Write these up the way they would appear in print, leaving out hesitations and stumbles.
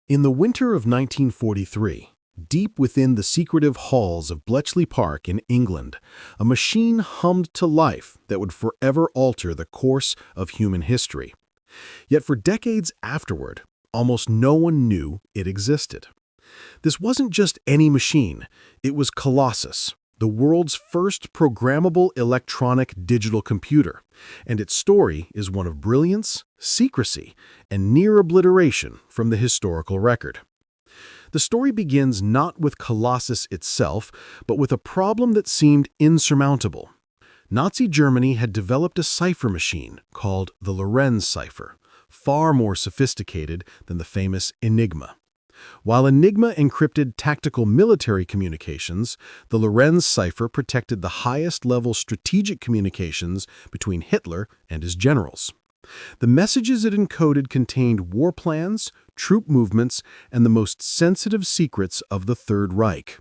In the winter of 1943, deep within the secretive halls of Bletchley Park in England, a machine hummed to life that would forever alter the course of human history. Yet for decades afterward, almost no one knew it existed. This wasn't just any machine, it was Colossus, the world's first programmable electronic digital computer, and its story is one of brilliance, secrecy, and near obliteration from the historical record. The story begins not with Colossus itself, but with a problem that seemed insurmountable. Nazi Germany had developed a cipher machine called the Lorenz cipher, far more sophisticated than the famous Enigma. While Enigma encrypted tactical military communications, the Lorenz cipher protected the highest-level strategic communications between Hitler and his generals. The messages it encoded contained war plans, troop movements, and the most sensitive secrets of the Third Reich.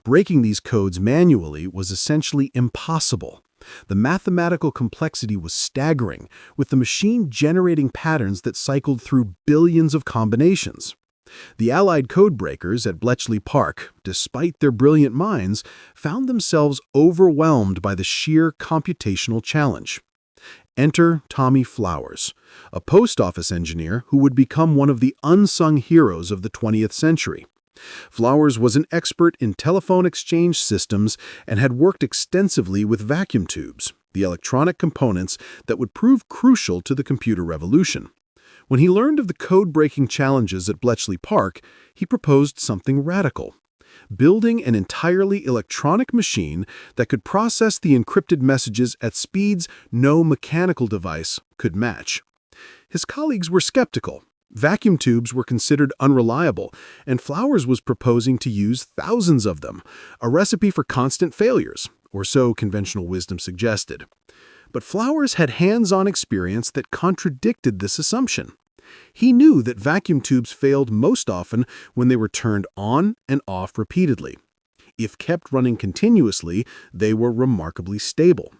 Breaking these codes manually was essentially impossible. The mathematical complexity was staggering, with the machine generating patterns that cycled through billions of combinations. The Allied codebreakers at Bletchley Park, despite their brilliant minds, found themselves overwhelmed by the sheer computational challenge. Enter Tommy Flowers, a post office engineer who would become one of the unsung heroes of the 20th century. Flowers was an expert in telephone exchange systems and had worked extensively with vacuum tubes, the electronic components that would prove crucial to the computer revolution. When he learned of the code-breaking challenges at Bletchley Park, he proposed something radical: building an entirely electronic machine that could process the encrypted messages at speeds no mechanical device could match. His colleagues were skeptical. Vacuum tubes were considered unreliable, and Flowers was proposing to use thousands of them, a recipe for constant failures, or so conventional wisdom suggested. But Flowers had hands-on experience that contradicted this assumption. He knew that vacuum tubes failed most often when they were turned on and off repeatedly. If kept running continuously, they were remarkably stable.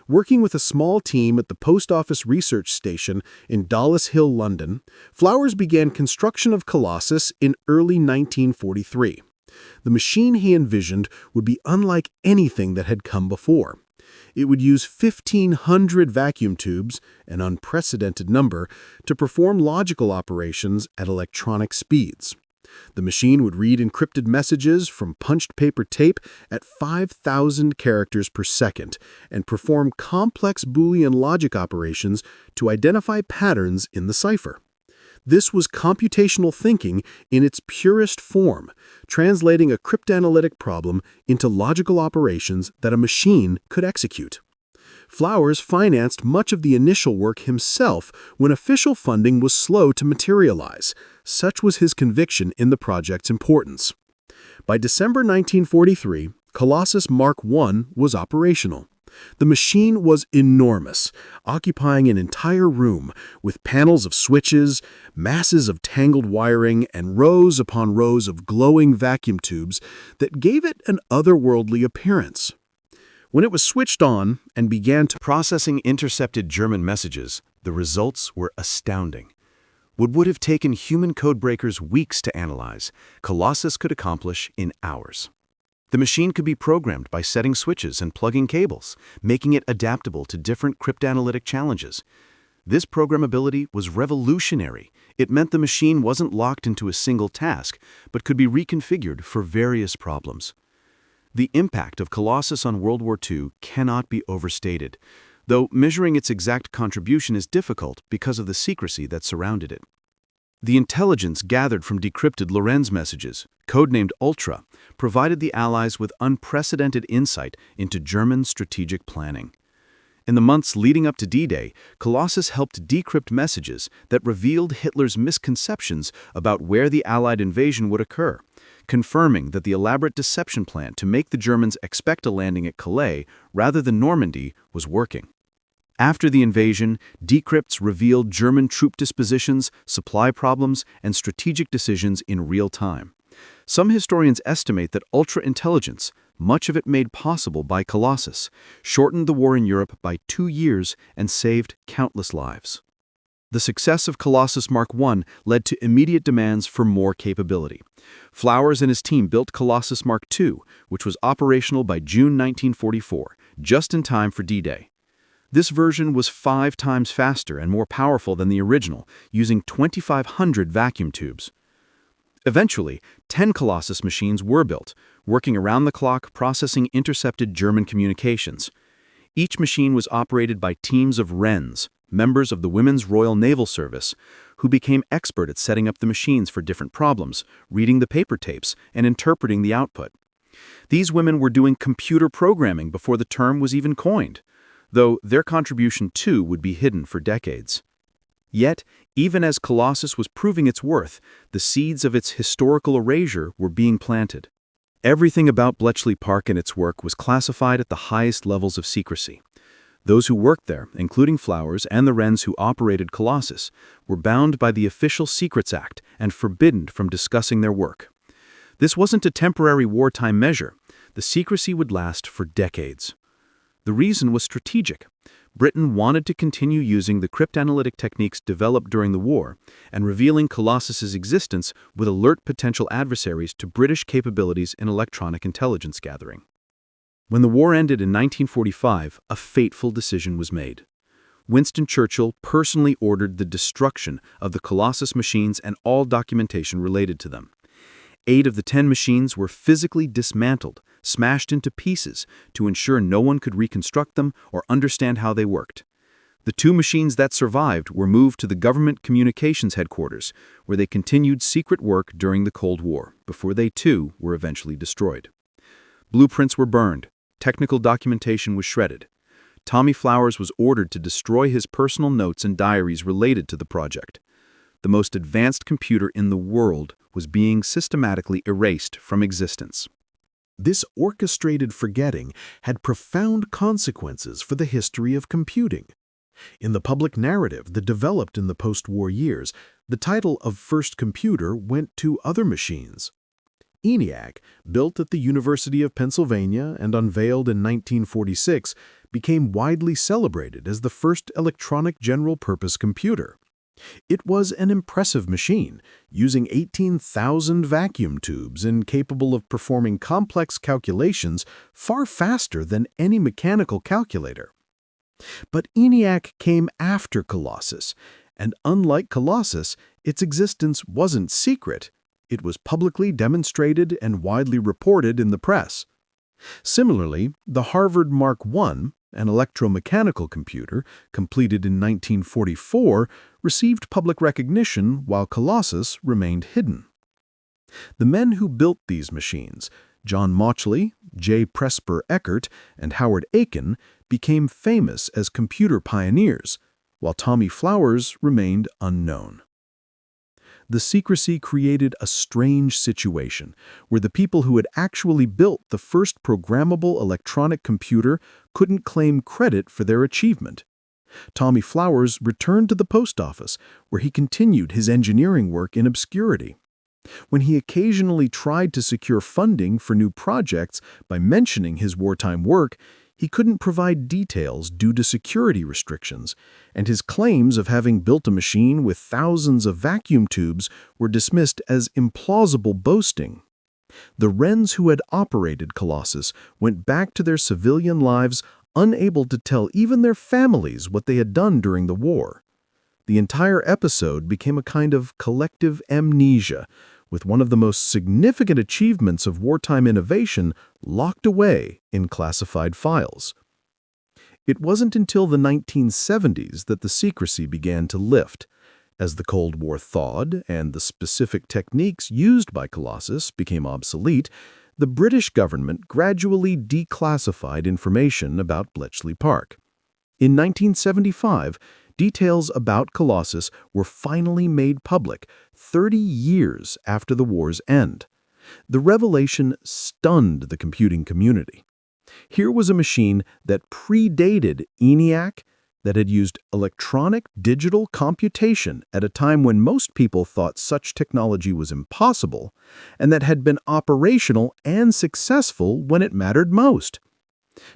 Working with a small team at the Post Office Research Station in Dollis Hill, London, Flowers began construction of Colossus in early 1943. The machine he envisioned would be unlike anything that had come before. It would use 1,500 vacuum tubes, an unprecedented number, to perform logical operations at electronic speeds. The machine would read encrypted messages from punched paper tape at 5,000 characters per second and perform complex Boolean logic operations to identify patterns in the cipher. This was computational thinking in its purest form, translating a cryptanalytic problem into logical operations that a machine could execute. Flowers financed much of the initial work himself when official funding was slow to materialize. Such was his conviction in the project's importance. By December 1943, Colossus Mark I was operational. The machine was enormous, occupying an entire room, with panels of switches, masses of tangled wiring, and rows upon rows of glowing vacuum tubes that gave it an otherworldly appearance. When it was switched on and began processing intercepted German messages, the results were astounding. What would have taken human codebreakers weeks to analyze, Colossus could accomplish in hours. The machine could be programmed by setting switches and plugging cables, making it adaptable to different cryptanalytic challenges. This programmability was revolutionary. It meant the machine wasn't locked into a single task, but could be reconfigured for various problems. The impact of Colossus on World War II cannot be overstated, though measuring its exact contribution is difficult because of the secrecy that surrounded it. The intelligence gathered from decrypted Lorenz messages, codenamed Ultra, provided the Allies with unprecedented insight into German strategic planning. In the months leading up to D-Day, Colossus helped decrypt messages that revealed Hitler's misconceptions about where the Allied invasion would occur, confirming that the elaborate deception plan to make the Germans expect a landing at Calais rather than Normandy was working. After the invasion, decrypts revealed German troop dispositions, supply problems, and strategic decisions in real time. Some historians estimate that ultra-intelligence, much of it made possible by Colossus, shortened the war in Europe by 2 years and saved countless lives. The success of Colossus Mark I led to immediate demands for more capability. Flowers and his team built Colossus Mark II, which was operational by June 1944, just in time for D-Day. This version was 5 times faster and more powerful than the original, using 2,500 vacuum tubes. Eventually, 10 Colossus machines were built, working around the clock processing intercepted German communications. Each machine was operated by teams of Wrens, members of the Women's Royal Naval Service, who became expert at setting up the machines for different problems, reading the paper tapes, and interpreting the output. These women were doing computer programming before the term was even coined, though their contribution too would be hidden for decades. Yet, even as Colossus was proving its worth, the seeds of its historical erasure were being planted. Everything about Bletchley Park and its work was classified at the highest levels of secrecy. Those who worked there, including Flowers and the Wrens who operated Colossus, were bound by the Official Secrets Act and forbidden from discussing their work. This wasn't a temporary wartime measure. The secrecy would last for decades. The reason was strategic. Britain wanted to continue using the cryptanalytic techniques developed during the war, and revealing Colossus's existence would alert potential adversaries to British capabilities in electronic intelligence gathering. When the war ended in 1945, a fateful decision was made. Winston Churchill personally ordered the destruction of the Colossus machines and all documentation related to them. 8 of the 10 machines were physically dismantled, smashed into pieces, to ensure no one could reconstruct them or understand how they worked. The 2 machines that survived were moved to the government communications headquarters, where they continued secret work during the Cold War, before they too were eventually destroyed. Blueprints were burned. Technical documentation was shredded. Tommy Flowers was ordered to destroy his personal notes and diaries related to the project. The most advanced computer in the world was being systematically erased from existence. This orchestrated forgetting had profound consequences for the history of computing. In the public narrative that developed in the post-war years, the title of first computer went to other machines. ENIAC, built at the University of Pennsylvania and unveiled in 1946, became widely celebrated as the first electronic general-purpose computer. It was an impressive machine, using 18,000 vacuum tubes and capable of performing complex calculations far faster than any mechanical calculator. But ENIAC came after Colossus, and unlike Colossus, its existence wasn't secret. It was publicly demonstrated and widely reported in the press. Similarly, the Harvard Mark I, an electromechanical computer, completed in 1944, received public recognition while Colossus remained hidden. The men who built these machines, John Mauchly, J. Presper Eckert, and Howard Aiken, became famous as computer pioneers, while Tommy Flowers remained unknown. The secrecy created a strange situation where the people who had actually built the first programmable electronic computer couldn't claim credit for their achievement. Tommy Flowers returned to the post office, where he continued his engineering work in obscurity. When he occasionally tried to secure funding for new projects by mentioning his wartime work, he couldn't provide details due to security restrictions, and his claims of having built a machine with thousands of vacuum tubes were dismissed as implausible boasting. The Wrens who had operated Colossus went back to their civilian lives unable to tell even their families what they had done during the war. The entire episode became a kind of collective amnesia, with one of the most significant achievements of wartime innovation locked away in classified files. It wasn't until the 1970s that the secrecy began to lift. As the Cold War thawed and the specific techniques used by Colossus became obsolete, the British government gradually declassified information about Bletchley Park. In 1975, details about Colossus were finally made public 30 years after the war's end. The revelation stunned the computing community. Here was a machine that predated ENIAC, that had used electronic digital computation at a time when most people thought such technology was impossible, and that had been operational and successful when it mattered most.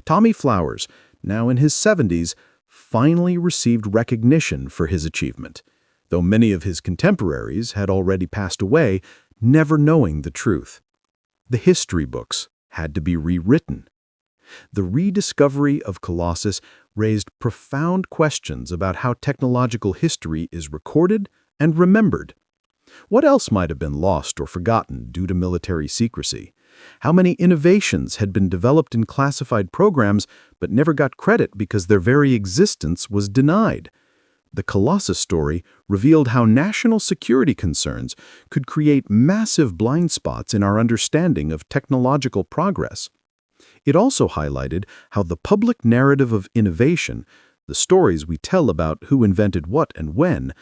Tommy Flowers, now in his 70s, finally received recognition for his achievement, though many of his contemporaries had already passed away, never knowing the truth. The history books had to be rewritten. The rediscovery of Colossus raised profound questions about how technological history is recorded and remembered. What else might have been lost or forgotten due to military secrecy? How many innovations had been developed in classified programs but never got credit because their very existence was denied? The Colossus story revealed how national security concerns could create massive blind spots in our understanding of technological progress. It also highlighted how the public narrative of innovation, the stories we tell about who invented what and when,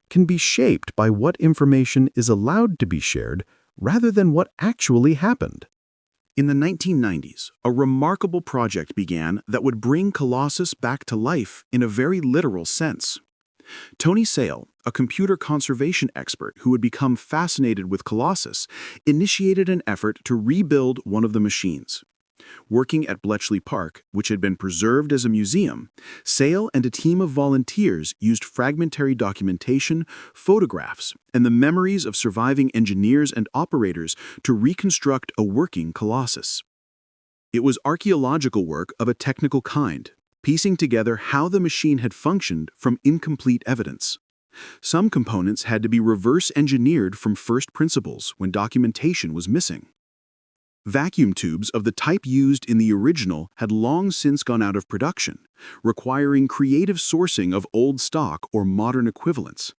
can be shaped by what information is allowed to be shared rather than what actually happened. In the 1990s, a remarkable project began that would bring Colossus back to life in a very literal sense. Tony Sale, a computer conservation expert who had become fascinated with Colossus, initiated an effort to rebuild one of the machines. Working at Bletchley Park, which had been preserved as a museum, Sale and a team of volunteers used fragmentary documentation, photographs, and the memories of surviving engineers and operators to reconstruct a working Colossus. It was archaeological work of a technical kind, piecing together how the machine had functioned from incomplete evidence. Some components had to be reverse engineered from first principles when documentation was missing. Vacuum tubes of the type used in the original had long since gone out of production, requiring creative sourcing of old stock or modern equivalents.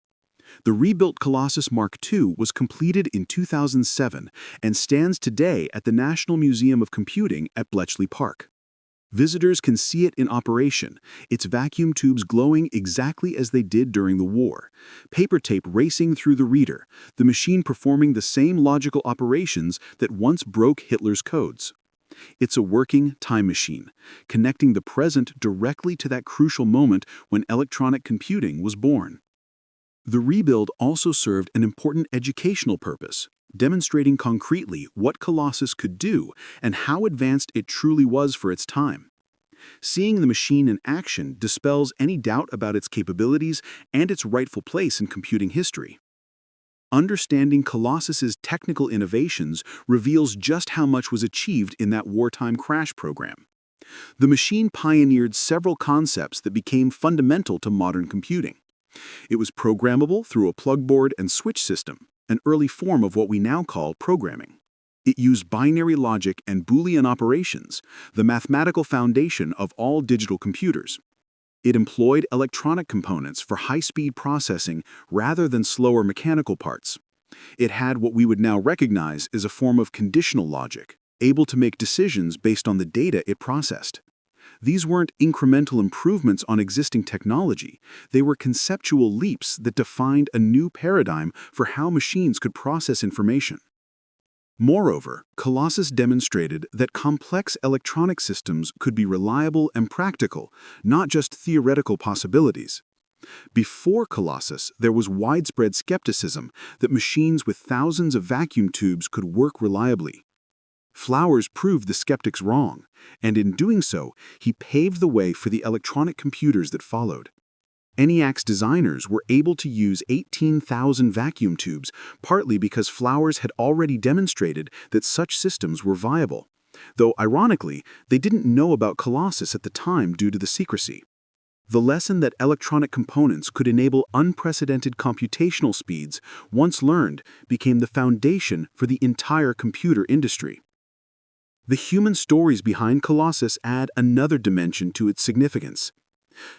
The rebuilt Colossus Mark II was completed in 2007 and stands today at the National Museum of Computing at Bletchley Park. Visitors can see it in operation, its vacuum tubes glowing exactly as they did during the war, paper tape racing through the reader, the machine performing the same logical operations that once broke Hitler's codes. It's a working time machine, connecting the present directly to that crucial moment when electronic computing was born. The rebuild also served an important educational purpose, demonstrating concretely what Colossus could do and how advanced it truly was for its time. Seeing the machine in action dispels any doubt about its capabilities and its rightful place in computing history. Understanding Colossus's technical innovations reveals just how much was achieved in that wartime crash program. The machine pioneered several concepts that became fundamental to modern computing. It was programmable through a plug board and switch system, an early form of what we now call programming. It used binary logic and Boolean operations, the mathematical foundation of all digital computers. It employed electronic components for high-speed processing rather than slower mechanical parts. It had what we would now recognize as a form of conditional logic, able to make decisions based on the data it processed. These weren't incremental improvements on existing technology, they were conceptual leaps that defined a new paradigm for how machines could process information. Moreover, Colossus demonstrated that complex electronic systems could be reliable and practical, not just theoretical possibilities. Before Colossus, there was widespread skepticism that machines with thousands of vacuum tubes could work reliably. Flowers proved the skeptics wrong, and in doing so, he paved the way for the electronic computers that followed. ENIAC's designers were able to use 18,000 vacuum tubes, partly because Flowers had already demonstrated that such systems were viable, though ironically, they didn't know about Colossus at the time due to the secrecy. The lesson that electronic components could enable unprecedented computational speeds, once learned, became the foundation for the entire computer industry. The human stories behind Colossus add another dimension to its significance.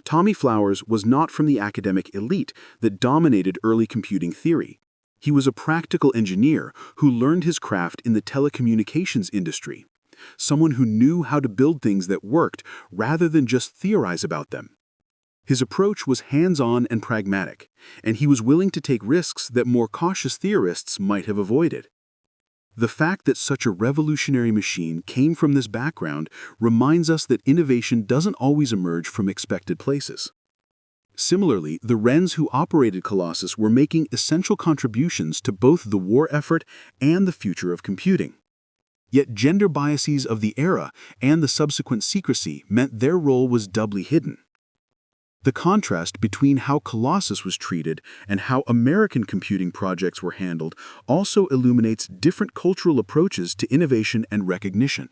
Tommy Flowers was not from the academic elite that dominated early computing theory. He was a practical engineer who learned his craft in the telecommunications industry, someone who knew how to build things that worked rather than just theorize about them. His approach was hands-on and pragmatic, and he was willing to take risks that more cautious theorists might have avoided. The fact that such a revolutionary machine came from this background reminds us that innovation doesn't always emerge from expected places. Similarly, the Wrens who operated Colossus were making essential contributions to both the war effort and the future of computing. Yet gender biases of the era and the subsequent secrecy meant their role was doubly hidden. The contrast between how Colossus was treated and how American computing projects were handled also illuminates different cultural approaches to innovation and recognition.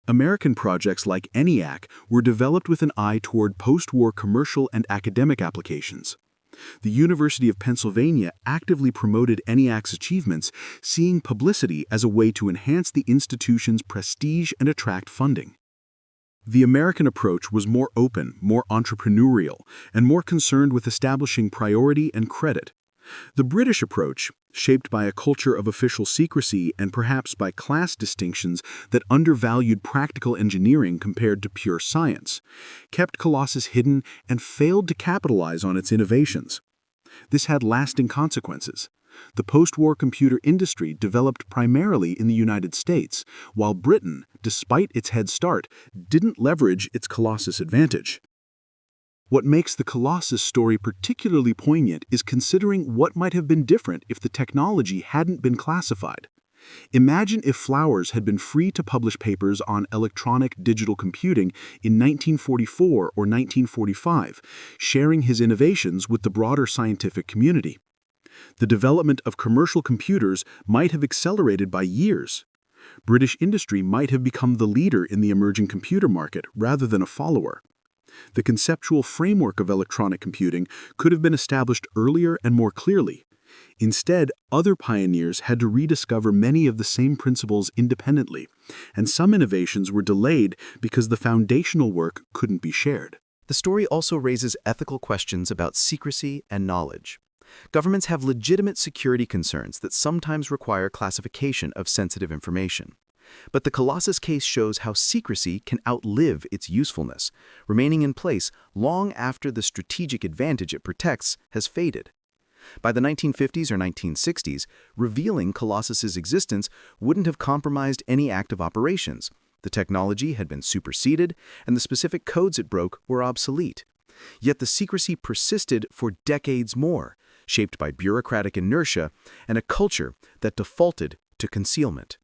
American projects like ENIAC were developed with an eye toward post-war commercial and academic applications. The University of Pennsylvania actively promoted ENIAC's achievements, seeing publicity as a way to enhance the institution's prestige and attract funding. The American approach was more open, more entrepreneurial, and more concerned with establishing priority and credit. The British approach, shaped by a culture of official secrecy and perhaps by class distinctions that undervalued practical engineering compared to pure science, kept Colossus hidden and failed to capitalize on its innovations. This had lasting consequences. The post-war computer industry developed primarily in the United States, while Britain, despite its head start, didn't leverage its Colossus advantage. What makes the Colossus story particularly poignant is considering what might have been different if the technology hadn't been classified. Imagine if Flowers had been free to publish papers on electronic digital computing in 1944 or 1945, sharing his innovations with the broader scientific community. The development of commercial computers might have accelerated by years. British industry might have become the leader in the emerging computer market rather than a follower. The conceptual framework of electronic computing could have been established earlier and more clearly. Instead, other pioneers had to rediscover many of the same principles independently, and some innovations were delayed because the foundational work couldn't be shared. The story also raises ethical questions about secrecy and knowledge. Governments have legitimate security concerns that sometimes require classification of sensitive information. But the Colossus case shows how secrecy can outlive its usefulness, remaining in place long after the strategic advantage it protects has faded. By the 1950s or 1960s, revealing Colossus's existence wouldn't have compromised any active operations. The technology had been superseded, and the specific codes it broke were obsolete. Yet the secrecy persisted for decades more, shaped by bureaucratic inertia and a culture that defaulted to concealment.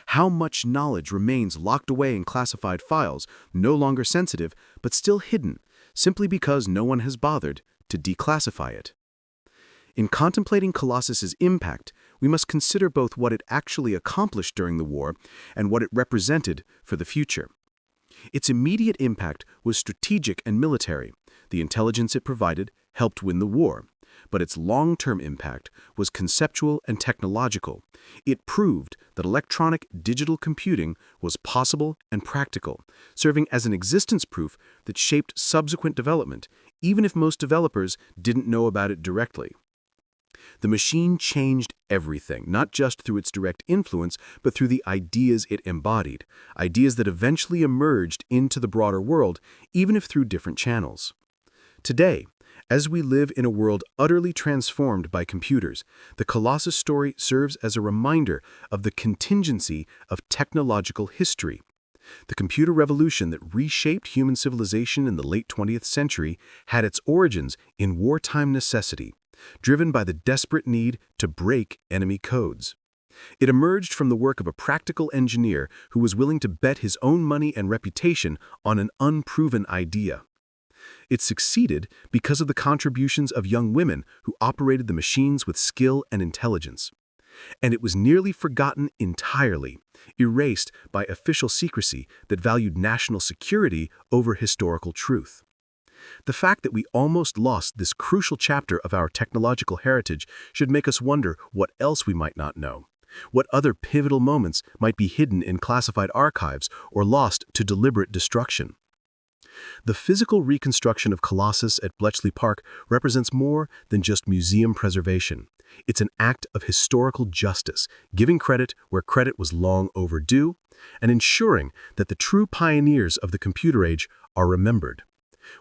How much knowledge remains locked away in classified files, no longer sensitive, but still hidden, simply because no one has bothered to declassify it? In contemplating Colossus's impact, we must consider both what it actually accomplished during the war and what it represented for the future. Its immediate impact was strategic and military. The intelligence it provided helped win the war. But its long-term impact was conceptual and technological. It proved that electronic digital computing was possible and practical, serving as an existence proof that shaped subsequent development, even if most developers didn't know about it directly. The machine changed everything, not just through its direct influence, but through the ideas it embodied, ideas that eventually emerged into the broader world, even if through different channels. Today, as we live in a world utterly transformed by computers, the Colossus story serves as a reminder of the contingency of technological history. The computer revolution that reshaped human civilization in the late 20th century had its origins in wartime necessity, driven by the desperate need to break enemy codes. It emerged from the work of a practical engineer who was willing to bet his own money and reputation on an unproven idea. It succeeded because of the contributions of young women who operated the machines with skill and intelligence. And it was nearly forgotten entirely, erased by official secrecy that valued national security over historical truth. The fact that we almost lost this crucial chapter of our technological heritage should make us wonder what else we might not know. What other pivotal moments might be hidden in classified archives or lost to deliberate destruction? The physical reconstruction of Colossus at Bletchley Park represents more than just museum preservation. It's an act of historical justice, giving credit where credit was long overdue, and ensuring that the true pioneers of the computer age are remembered.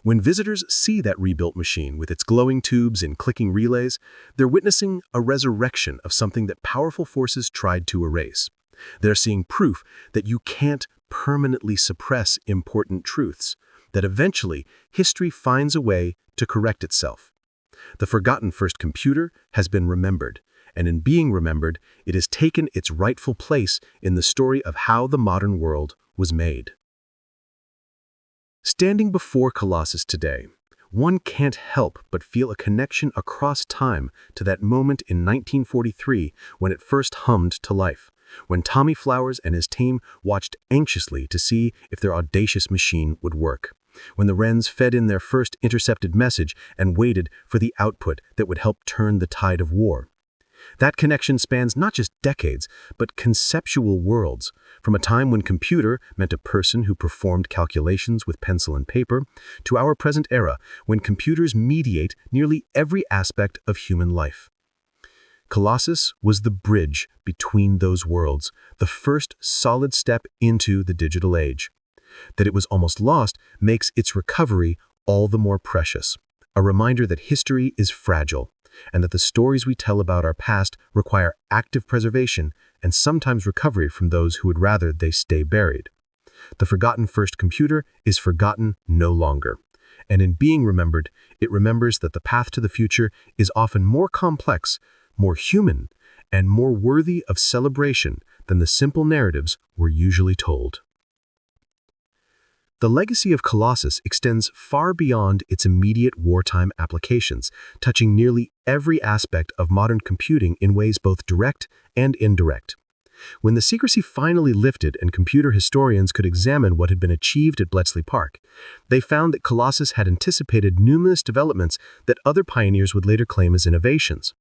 When visitors see that rebuilt machine with its glowing tubes and clicking relays, they're witnessing a resurrection of something that powerful forces tried to erase. They're seeing proof that you can't permanently suppress important truths, that eventually history finds a way to correct itself. The forgotten first computer has been remembered, and in being remembered, it has taken its rightful place in the story of how the modern world was made. Standing before Colossus today, one can't help but feel a connection across time to that moment in 1943 when it first hummed to life, when Tommy Flowers and his team watched anxiously to see if their audacious machine would work, when the Wrens fed in their first intercepted message and waited for the output that would help turn the tide of war. That connection spans not just decades, but conceptual worlds, from a time when computer meant a person who performed calculations with pencil and paper, to our present era when computers mediate nearly every aspect of human life. Colossus was the bridge between those worlds, the first solid step into the digital age. That it was almost lost makes its recovery all the more precious, a reminder that history is fragile, and that the stories we tell about our past require active preservation and sometimes recovery from those who would rather they stay buried. The forgotten first computer is forgotten no longer, and in being remembered, it remembers that the path to the future is often more complex, more human, and more worthy of celebration than the simple narratives we're usually told. The legacy of Colossus extends far beyond its immediate wartime applications, touching nearly every aspect of modern computing in ways both direct and indirect. When the secrecy finally lifted and computer historians could examine what had been achieved at Bletchley Park, they found that Colossus had anticipated numerous developments that other pioneers would later claim as innovations.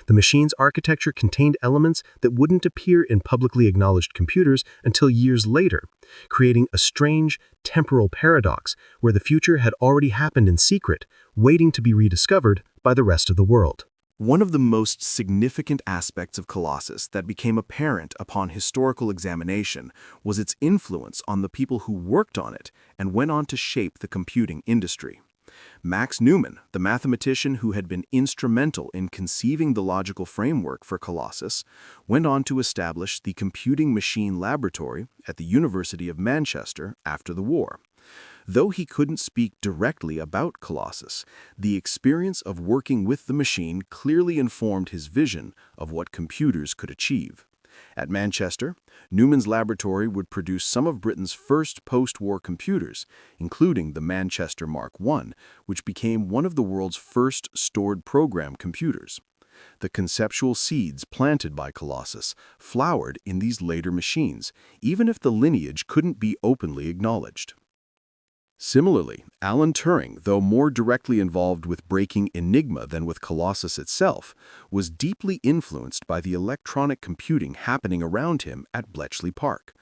The machine's architecture contained elements that wouldn't appear in publicly acknowledged computers until years later, creating a strange, temporal paradox where the future had already happened in secret, waiting to be rediscovered by the rest of the world. One of the most significant aspects of Colossus that became apparent upon historical examination was its influence on the people who worked on it and went on to shape the computing industry. Max Neumann, the mathematician who had been instrumental in conceiving the logical framework for Colossus, went on to establish the Computing Machine Laboratory at the University of Manchester after the war. Though he couldn't speak directly about Colossus, the experience of working with the machine clearly informed his vision of what computers could achieve. At Manchester, Neumann's laboratory would produce some of Britain's first post-war computers, including the Manchester Mark I, which became one of the world's first stored program computers. The conceptual seeds planted by Colossus flowered in these later machines, even if the lineage couldn't be openly acknowledged. Similarly, Alan Turing, though more directly involved with breaking Enigma than with Colossus itself, was deeply influenced by the electronic computing happening around him at Bletchley Park.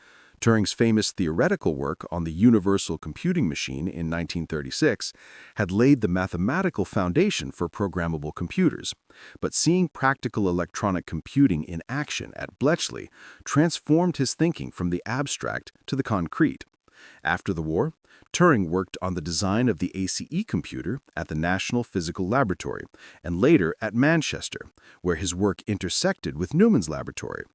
Turing's famous theoretical work on the universal computing machine in 1936 had laid the mathematical foundation for programmable computers, but seeing practical electronic computing in action at Bletchley transformed his thinking from the abstract to the concrete. After the war, Turing worked on the design of the ACE computer at the National Physical Laboratory, and later at Manchester, where his work intersected with Neumann's laboratory.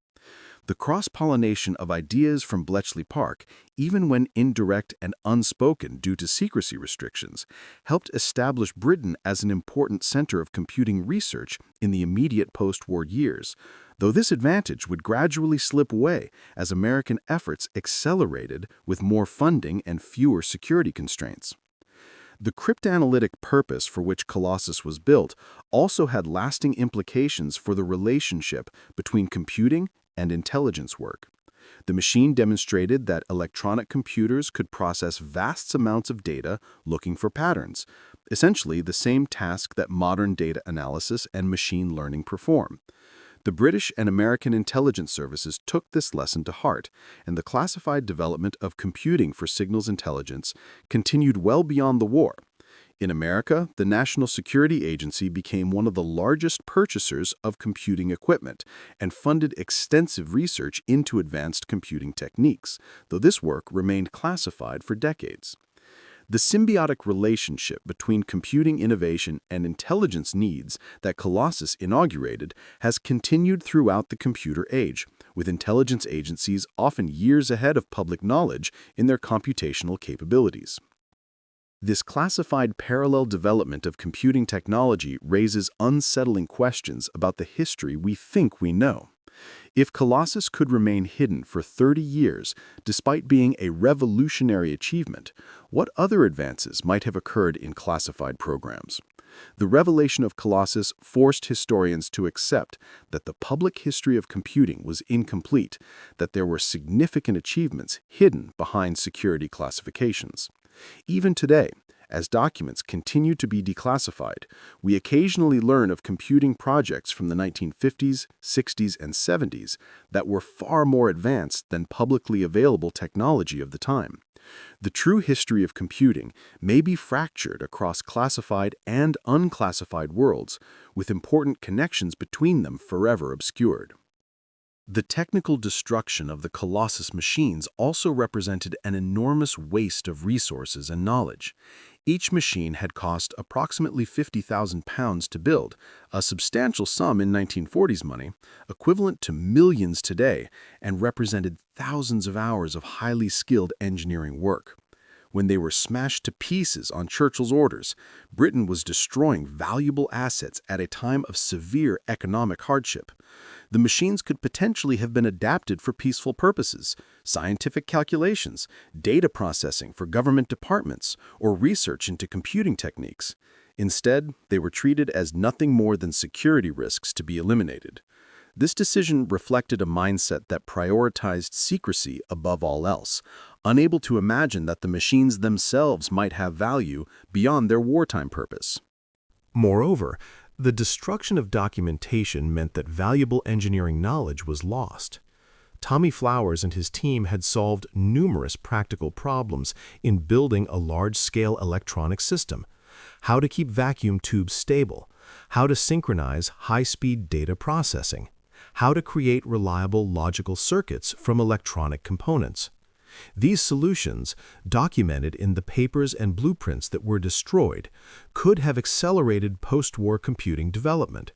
The cross-pollination of ideas from Bletchley Park, even when indirect and unspoken due to secrecy restrictions, helped establish Britain as an important center of computing research in the immediate post-war years, though this advantage would gradually slip away as American efforts accelerated with more funding and fewer security constraints. The cryptanalytic purpose for which Colossus was built also had lasting implications for the relationship between computing and intelligence work. The machine demonstrated that electronic computers could process vast amounts of data looking for patterns, essentially the same task that modern data analysis and machine learning perform. The British and American intelligence services took this lesson to heart, and the classified development of computing for signals intelligence continued well beyond the war. In America, the National Security Agency became one of the largest purchasers of computing equipment and funded extensive research into advanced computing techniques, though this work remained classified for decades. The symbiotic relationship between computing innovation and intelligence needs that Colossus inaugurated has continued throughout the computer age, with intelligence agencies often years ahead of public knowledge in their computational capabilities. This classified parallel development of computing technology raises unsettling questions about the history we think we know. If Colossus could remain hidden for 30 years, despite being a revolutionary achievement, what other advances might have occurred in classified programs? The revelation of Colossus forced historians to accept that the public history of computing was incomplete, that there were significant achievements hidden behind security classifications. Even today, as documents continue to be declassified, we occasionally learn of computing projects from the 1950s, 60s, and 70s that were far more advanced than publicly available technology of the time. The true history of computing may be fractured across classified and unclassified worlds, with important connections between them forever obscured. The technical destruction of the Colossus machines also represented an enormous waste of resources and knowledge. Each machine had cost approximately £50,000 to build, a substantial sum in 1940s money, equivalent to millions today, and represented thousands of hours of highly skilled engineering work. When they were smashed to pieces on Churchill's orders, Britain was destroying valuable assets at a time of severe economic hardship. The machines could potentially have been adapted for peaceful purposes, scientific calculations, data processing for government departments, or research into computing techniques. Instead, they were treated as nothing more than security risks to be eliminated. This decision reflected a mindset that prioritized secrecy above all else, unable to imagine that the machines themselves might have value beyond their wartime purpose. Moreover, the destruction of documentation meant that valuable engineering knowledge was lost. Tommy Flowers and his team had solved numerous practical problems in building a large-scale electronic system: how to keep vacuum tubes stable, how to synchronize high-speed data processing, how to create reliable logical circuits from electronic components. These solutions, documented in the papers and blueprints that were destroyed, could have accelerated post-war computing development.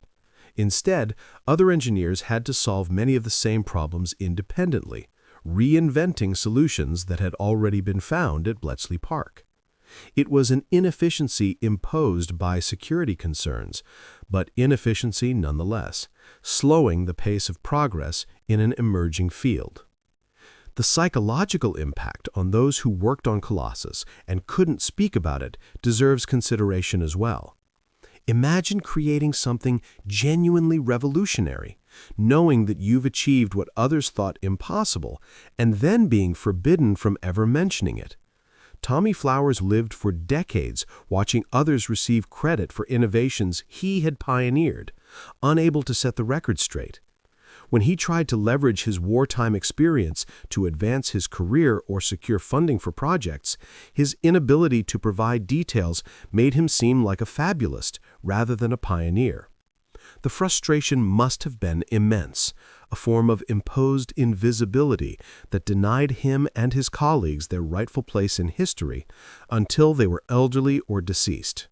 Instead, other engineers had to solve many of the same problems independently, reinventing solutions that had already been found at Bletchley Park. It was an inefficiency imposed by security concerns, but inefficiency nonetheless, slowing the pace of progress in an emerging field. The psychological impact on those who worked on Colossus and couldn't speak about it deserves consideration as well. Imagine creating something genuinely revolutionary, knowing that you've achieved what others thought impossible, and then being forbidden from ever mentioning it. Tommy Flowers lived for decades watching others receive credit for innovations he had pioneered, unable to set the record straight. When he tried to leverage his wartime experience to advance his career or secure funding for projects, his inability to provide details made him seem like a fabulist rather than a pioneer. The frustration must have been immense, a form of imposed invisibility that denied him and his colleagues their rightful place in history until they were elderly or deceased.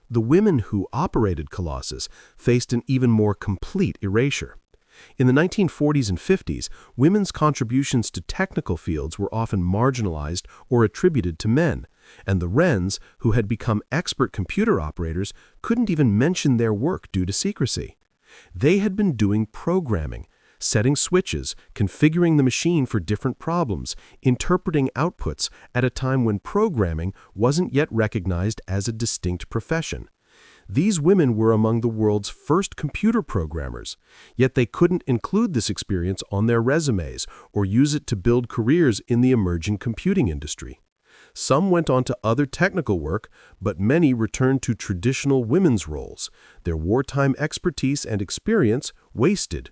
The women who operated Colossus faced an even more complete erasure. In the 1940s and 50s, women's contributions to technical fields were often marginalized or attributed to men, and the Wrens, who had become expert computer operators, couldn't even mention their work due to secrecy. They had been doing programming, setting switches, configuring the machine for different problems, interpreting outputs at a time when programming wasn't yet recognized as a distinct profession. These women were among the world's first computer programmers, yet they couldn't include this experience on their resumes or use it to build careers in the emerging computing industry. Some went on to other technical work, but many returned to traditional women's roles, their wartime expertise and experience wasted.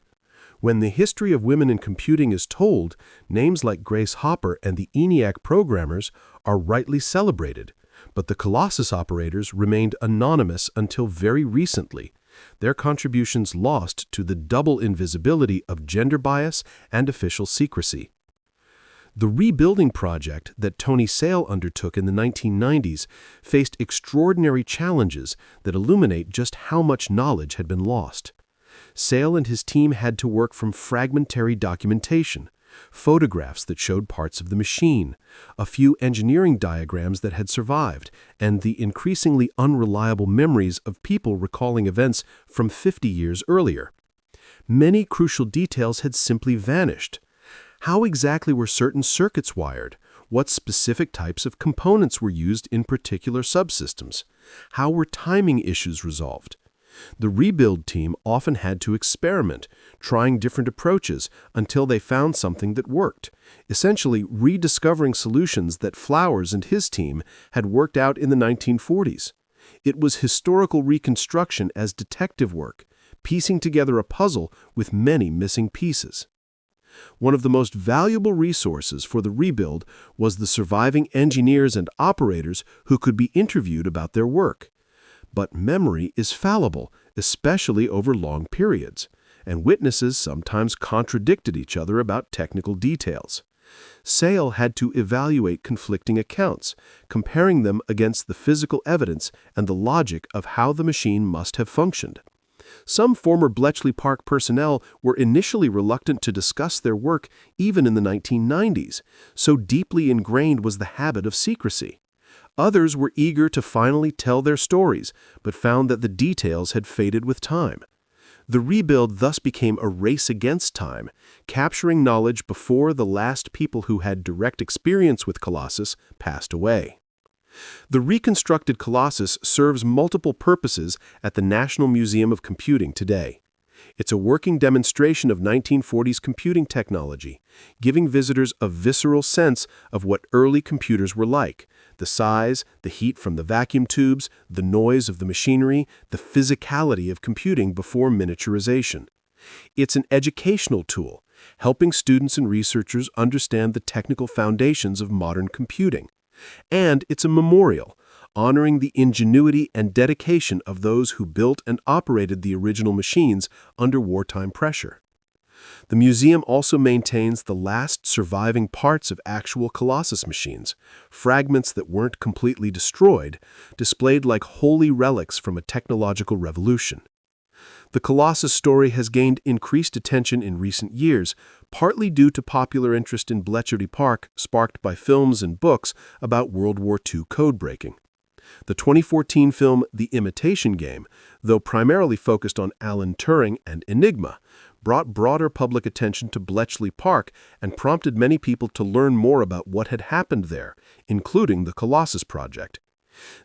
When the history of women in computing is told, names like Grace Hopper and the ENIAC programmers are rightly celebrated. But the Colossus operators remained anonymous until very recently, their contributions lost to the double invisibility of gender bias and official secrecy. The rebuilding project that Tony Sale undertook in the 1990s faced extraordinary challenges that illuminate just how much knowledge had been lost. Sale and his team had to work from fragmentary documentation, photographs that showed parts of the machine, a few engineering diagrams that had survived, and the increasingly unreliable memories of people recalling events from 50 years earlier. Many crucial details had simply vanished. How exactly were certain circuits wired? What specific types of components were used in particular subsystems? How were timing issues resolved? The rebuild team often had to experiment, trying different approaches until they found something that worked, essentially rediscovering solutions that Flowers and his team had worked out in the 1940s. It was historical reconstruction as detective work, piecing together a puzzle with many missing pieces. One of the most valuable resources for the rebuild was the surviving engineers and operators who could be interviewed about their work. But memory is fallible, especially over long periods, and witnesses sometimes contradicted each other about technical details. Sale had to evaluate conflicting accounts, comparing them against the physical evidence and the logic of how the machine must have functioned. Some former Bletchley Park personnel were initially reluctant to discuss their work even in the 1990s, so deeply ingrained was the habit of secrecy. Others were eager to finally tell their stories, but found that the details had faded with time. The rebuild thus became a race against time, capturing knowledge before the last people who had direct experience with Colossus passed away. The reconstructed Colossus serves multiple purposes at the National Museum of Computing today. It's a working demonstration of 1940s computing technology, giving visitors a visceral sense of what early computers were like: the size, the heat from the vacuum tubes, the noise of the machinery, the physicality of computing before miniaturization. It's an educational tool, helping students and researchers understand the technical foundations of modern computing. And it's a memorial, honoring the ingenuity and dedication of those who built and operated the original machines under wartime pressure. The museum also maintains the last surviving parts of actual Colossus machines, fragments that weren't completely destroyed, displayed like holy relics from a technological revolution. The Colossus story has gained increased attention in recent years, partly due to popular interest in Bletchley Park sparked by films and books about World War II codebreaking. The 2014 film The Imitation Game, though primarily focused on Alan Turing and Enigma, brought broader public attention to Bletchley Park and prompted many people to learn more about what had happened there, including the Colossus project.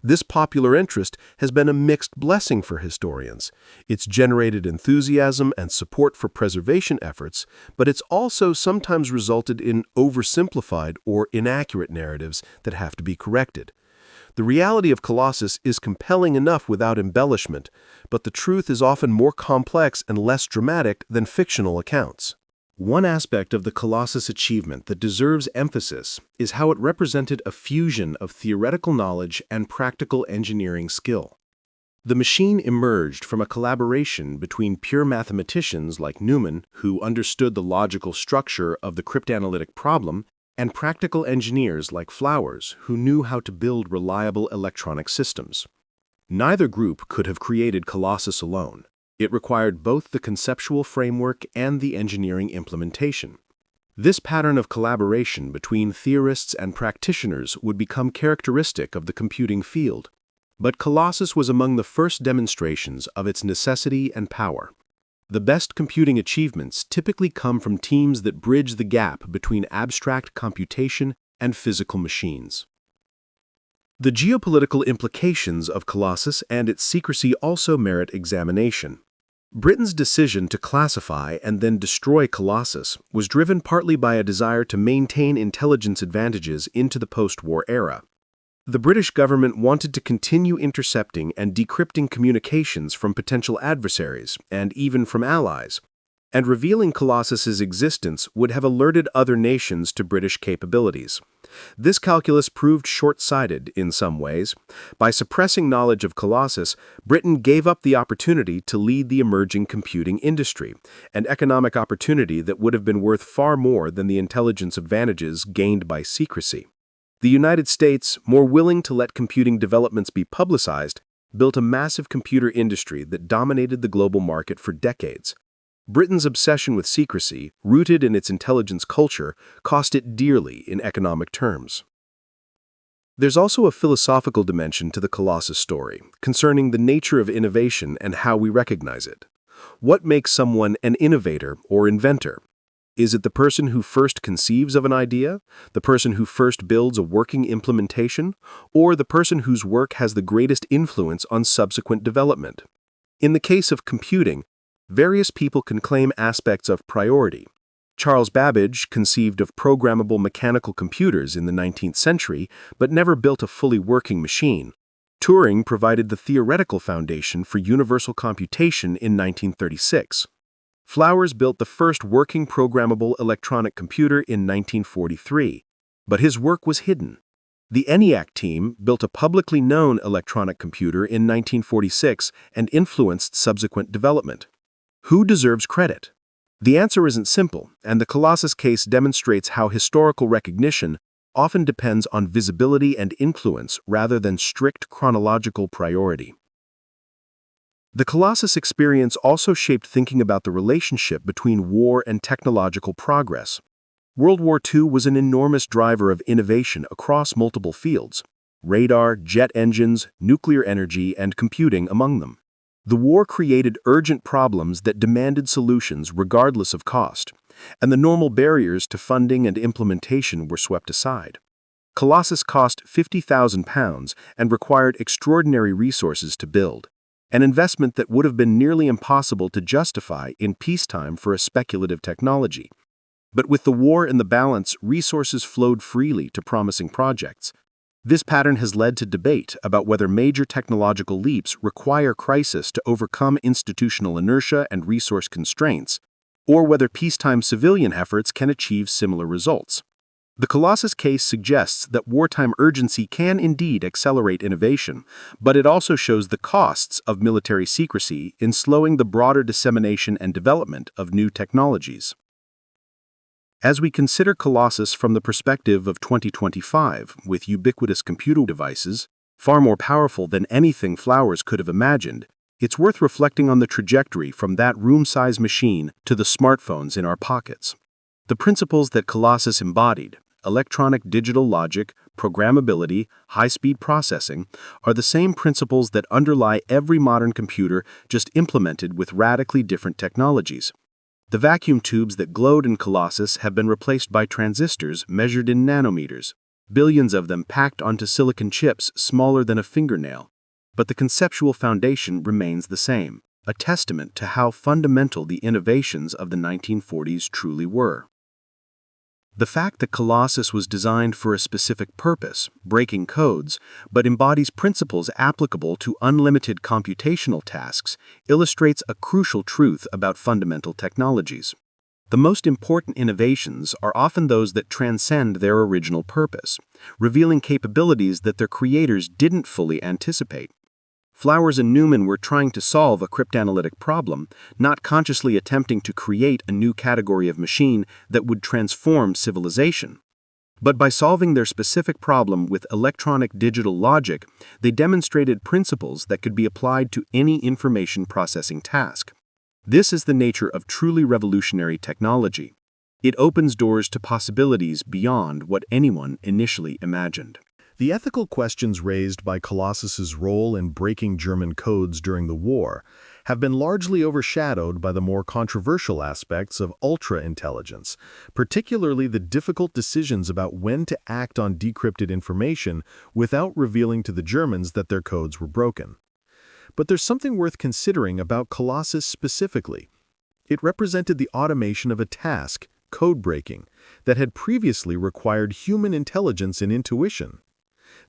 This popular interest has been a mixed blessing for historians. It's generated enthusiasm and support for preservation efforts, but it's also sometimes resulted in oversimplified or inaccurate narratives that have to be corrected. The reality of Colossus is compelling enough without embellishment, but the truth is often more complex and less dramatic than fictional accounts. One aspect of the Colossus achievement that deserves emphasis is how it represented a fusion of theoretical knowledge and practical engineering skill. The machine emerged from a collaboration between pure mathematicians like Newman, who understood the logical structure of the cryptanalytic problem, and practical engineers like Flowers, who knew how to build reliable electronic systems. Neither group could have created Colossus alone. It required both the conceptual framework and the engineering implementation. This pattern of collaboration between theorists and practitioners would become characteristic of the computing field. But Colossus was among the first demonstrations of its necessity and power. The best computing achievements typically come from teams that bridge the gap between abstract computation and physical machines. The geopolitical implications of Colossus and its secrecy also merit examination. Britain's decision to classify and then destroy Colossus was driven partly by a desire to maintain intelligence advantages into the post-war era. The British government wanted to continue intercepting and decrypting communications from potential adversaries and even from allies, and revealing Colossus's existence would have alerted other nations to British capabilities. This calculus proved short-sighted in some ways. By suppressing knowledge of Colossus, Britain gave up the opportunity to lead the emerging computing industry, an economic opportunity that would have been worth far more than the intelligence advantages gained by secrecy. The United States, more willing to let computing developments be publicized, built a massive computer industry that dominated the global market for decades. Britain's obsession with secrecy, rooted in its intelligence culture, cost it dearly in economic terms. There's also a philosophical dimension to the Colossus story, concerning the nature of innovation and how we recognize it. What makes someone an innovator or inventor? Is it the person who first conceives of an idea, the person who first builds a working implementation, or the person whose work has the greatest influence on subsequent development? In the case of computing, various people can claim aspects of priority. Charles Babbage conceived of programmable mechanical computers in the 19th century, but never built a fully working machine. Turing provided the theoretical foundation for universal computation in 1936. Flowers built the first working programmable electronic computer in 1943, but his work was hidden. The ENIAC team built a publicly known electronic computer in 1946 and influenced subsequent development. Who deserves credit? The answer isn't simple, and the Colossus case demonstrates how historical recognition often depends on visibility and influence rather than strict chronological priority. The Colossus experience also shaped thinking about the relationship between war and technological progress. World War II was an enormous driver of innovation across multiple fields: radar, jet engines, nuclear energy, and computing among them. The war created urgent problems that demanded solutions regardless of cost, and the normal barriers to funding and implementation were swept aside. Colossus cost £50,000 and required extraordinary resources to build, an investment that would have been nearly impossible to justify in peacetime for a speculative technology. But with the war in the balance, resources flowed freely to promising projects. This pattern has led to debate about whether major technological leaps require crisis to overcome institutional inertia and resource constraints, or whether peacetime civilian efforts can achieve similar results. The Colossus case suggests that wartime urgency can indeed accelerate innovation, but it also shows the costs of military secrecy in slowing the broader dissemination and development of new technologies. As we consider Colossus from the perspective of 2025, with ubiquitous computer devices, far more powerful than anything Flowers could have imagined, it's worth reflecting on the trajectory from that room-size machine to the smartphones in our pockets. The principles that Colossus embodied, electronic digital logic, programmability, high-speed processing, are the same principles that underlie every modern computer, just implemented with radically different technologies. The vacuum tubes that glowed in Colossus have been replaced by transistors measured in nanometers, billions of them packed onto silicon chips smaller than a fingernail. But the conceptual foundation remains the same, a testament to how fundamental the innovations of the 1940s truly were. The fact that Colossus was designed for a specific purpose, breaking codes, but embodies principles applicable to unlimited computational tasks, illustrates a crucial truth about fundamental technologies. The most important innovations are often those that transcend their original purpose, revealing capabilities that their creators didn't fully anticipate. Flowers and Newman were trying to solve a cryptanalytic problem, not consciously attempting to create a new category of machine that would transform civilization. But by solving their specific problem with electronic digital logic, they demonstrated principles that could be applied to any information processing task. This is the nature of truly revolutionary technology. It opens doors to possibilities beyond what anyone initially imagined. The ethical questions raised by Colossus's role in breaking German codes during the war have been largely overshadowed by the more controversial aspects of ultra-intelligence, particularly the difficult decisions about when to act on decrypted information without revealing to the Germans that their codes were broken. But there's something worth considering about Colossus specifically. It represented the automation of a task, code breaking, that had previously required human intelligence and intuition.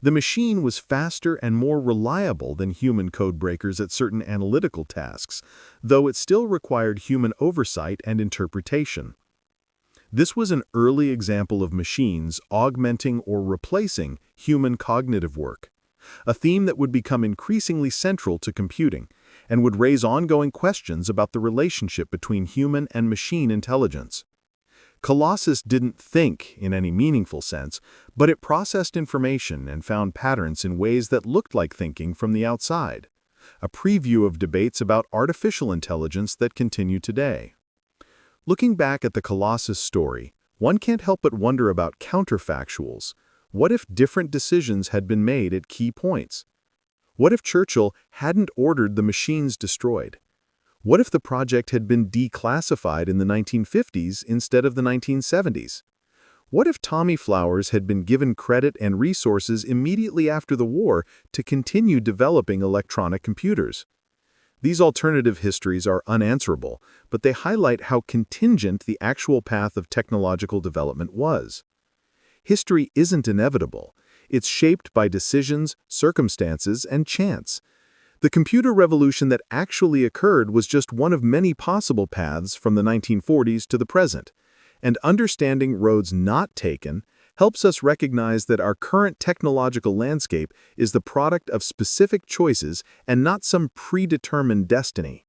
The machine was faster and more reliable than human code breakers at certain analytical tasks, though it still required human oversight and interpretation. This was an early example of machines augmenting or replacing human cognitive work, a theme that would become increasingly central to computing and would raise ongoing questions about the relationship between human and machine intelligence. Colossus didn't think in any meaningful sense, but it processed information and found patterns in ways that looked like thinking from the outside, a preview of debates about artificial intelligence that continue today. Looking back at the Colossus story, one can't help but wonder about counterfactuals. What if different decisions had been made at key points? What if Churchill hadn't ordered the machines destroyed? What if the project had been declassified in the 1950s instead of the 1970s? What if Tommy Flowers had been given credit and resources immediately after the war to continue developing electronic computers? These alternative histories are unanswerable, but they highlight how contingent the actual path of technological development was. History isn't inevitable. It's shaped by decisions, circumstances, and chance. The computer revolution that actually occurred was just one of many possible paths from the 1940s to the present, and understanding roads not taken helps us recognize that our current technological landscape is the product of specific choices and not some predetermined destiny.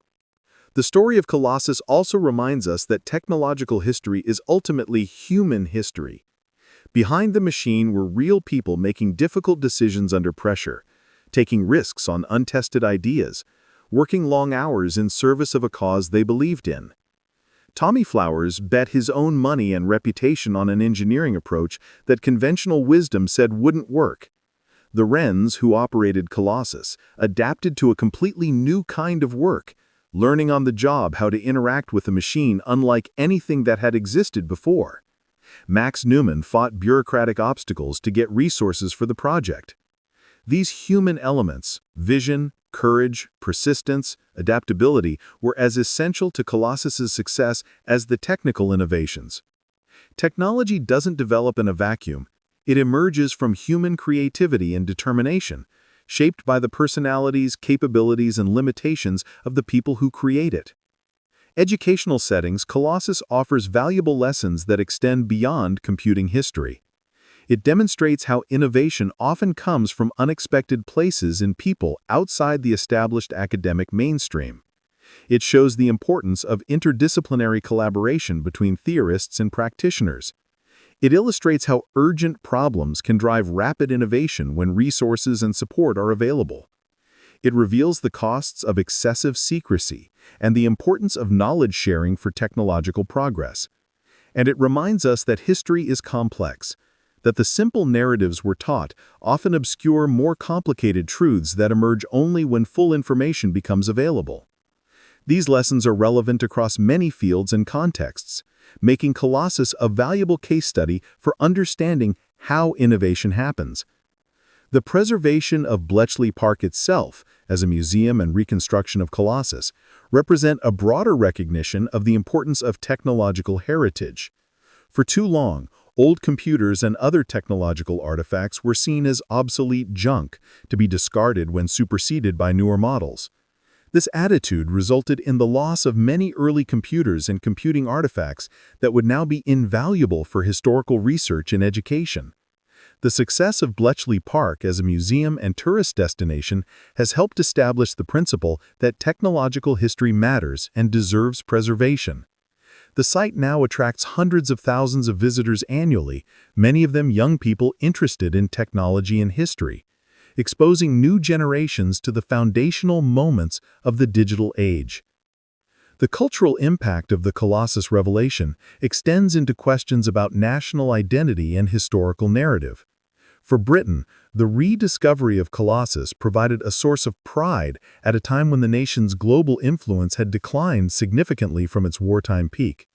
The story of Colossus also reminds us that technological history is ultimately human history. Behind the machine were real people making difficult decisions under pressure, taking risks on untested ideas, working long hours in service of a cause they believed in. Tommy Flowers bet his own money and reputation on an engineering approach that conventional wisdom said wouldn't work. The Lorenz, who operated Colossus, adapted to a completely new kind of work, learning on the job how to interact with a machine unlike anything that had existed before. Max Newman fought bureaucratic obstacles to get resources for the project. These human elements, vision, courage, persistence, adaptability, were as essential to Colossus's success as the technical innovations. Technology doesn't develop in a vacuum. It emerges from human creativity and determination, shaped by the personalities, capabilities, and limitations of the people who create it. Educational settings, Colossus offers valuable lessons that extend beyond computing history. It demonstrates how innovation often comes from unexpected places in people outside the established academic mainstream. It shows the importance of interdisciplinary collaboration between theorists and practitioners. It illustrates how urgent problems can drive rapid innovation when resources and support are available. It reveals the costs of excessive secrecy and the importance of knowledge sharing for technological progress. And it reminds us that history is complex, that the simple narratives we're taught often obscure more complicated truths that emerge only when full information becomes available. These lessons are relevant across many fields and contexts, making Colossus a valuable case study for understanding how innovation happens. The preservation of Bletchley Park itself, as a museum and reconstruction of Colossus, represent a broader recognition of the importance of technological heritage. For too long, old computers and other technological artifacts were seen as obsolete junk, to be discarded when superseded by newer models. This attitude resulted in the loss of many early computers and computing artifacts that would now be invaluable for historical research and education. The success of Bletchley Park as a museum and tourist destination has helped establish the principle that technological history matters and deserves preservation. The site now attracts hundreds of thousands of visitors annually, many of them young people interested in technology and history, exposing new generations to the foundational moments of the digital age. The cultural impact of the Colossus revelation extends into questions about national identity and historical narrative. For Britain, the rediscovery of Colossus provided a source of pride at a time when the nation's global influence had declined significantly from its wartime peak.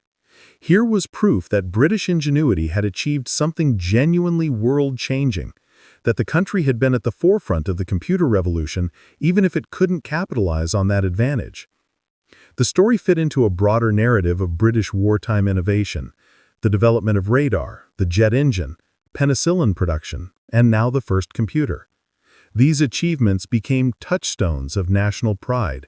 Here was proof that British ingenuity had achieved something genuinely world-changing, that the country had been at the forefront of the computer revolution even if it couldn't capitalize on that advantage. The story fit into a broader narrative of British wartime innovation, the development of radar, the jet engine, penicillin production, and now the first computer. These achievements became touchstones of national pride,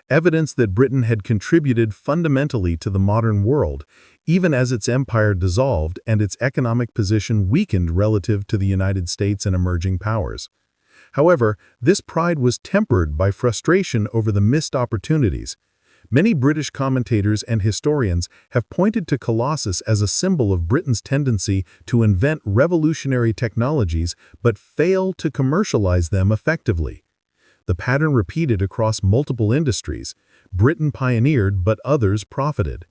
evidence that Britain had contributed fundamentally to the modern world, even as its empire dissolved and its economic position weakened relative to the United States and emerging powers. However, this pride was tempered by frustration over the missed opportunities. Many British commentators and historians have pointed to Colossus as a symbol of Britain's tendency to invent revolutionary technologies but fail to commercialize them effectively. The pattern repeated across multiple industries. Britain pioneered, but others profited.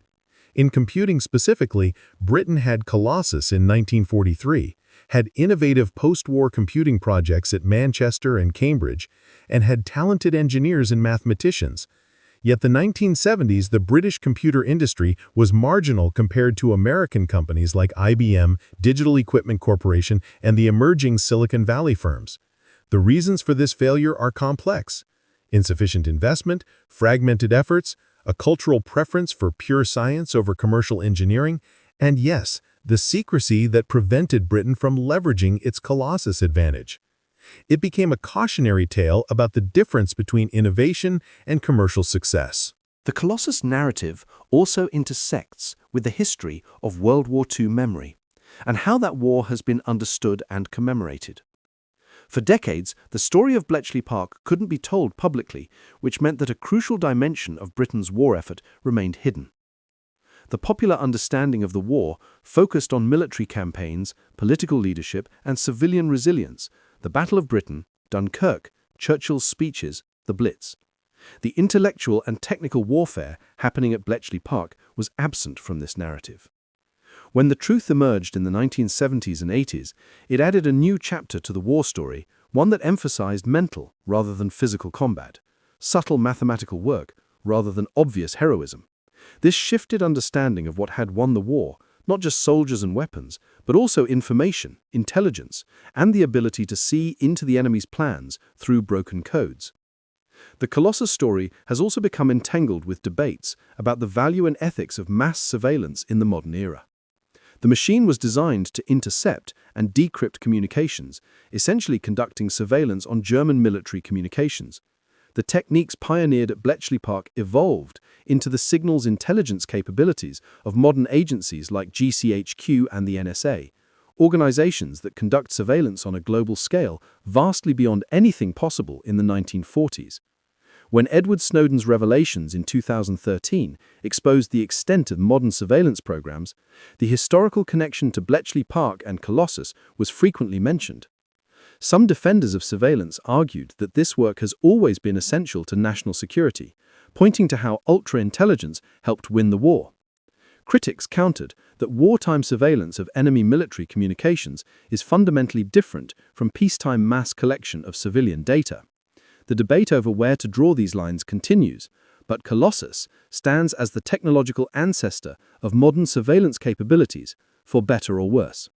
In computing specifically, Britain had Colossus in 1943, had innovative post-war computing projects at Manchester and Cambridge, and had talented engineers and mathematicians. Yet the 1970s, the British computer industry was marginal compared to American companies like IBM, Digital Equipment Corporation, and the emerging Silicon Valley firms. The reasons for this failure are complex. Insufficient investment, fragmented efforts, a cultural preference for pure science over commercial engineering, and yes, the secrecy that prevented Britain from leveraging its Colossus advantage. It became a cautionary tale about the difference between innovation and commercial success. The Colossus narrative also intersects with the history of World War II memory and how that war has been understood and commemorated. For decades, the story of Bletchley Park couldn't be told publicly, which meant that a crucial dimension of Britain's war effort remained hidden. The popular understanding of the war focused on military campaigns, political leadership, and civilian resilience, the Battle of Britain, Dunkirk, Churchill's speeches, the Blitz. The intellectual and technical warfare happening at Bletchley Park was absent from this narrative. When the truth emerged in the 1970s and 80s, it added a new chapter to the war story, one that emphasized mental rather than physical combat, subtle mathematical work rather than obvious heroism. This shifted understanding of what had won the war, not just soldiers and weapons, but also information, intelligence, and the ability to see into the enemy's plans through broken codes. The Colossus story has also become entangled with debates about the value and ethics of mass surveillance in the modern era. The machine was designed to intercept and decrypt communications, essentially conducting surveillance on German military communications. The techniques pioneered at Bletchley Park evolved into the signals intelligence capabilities of modern agencies like GCHQ and the NSA, organizations that conduct surveillance on a global scale vastly beyond anything possible in the 1940s. When Edward Snowden's revelations in 2013 exposed the extent of modern surveillance programs, the historical connection to Bletchley Park and Colossus was frequently mentioned. Some defenders of surveillance argued that this work has always been essential to national security, pointing to how ultra-intelligence helped win the war. Critics countered that wartime surveillance of enemy military communications is fundamentally different from peacetime mass collection of civilian data. The debate over where to draw these lines continues, but Colossus stands as the technological ancestor of modern surveillance capabilities, for better or worse.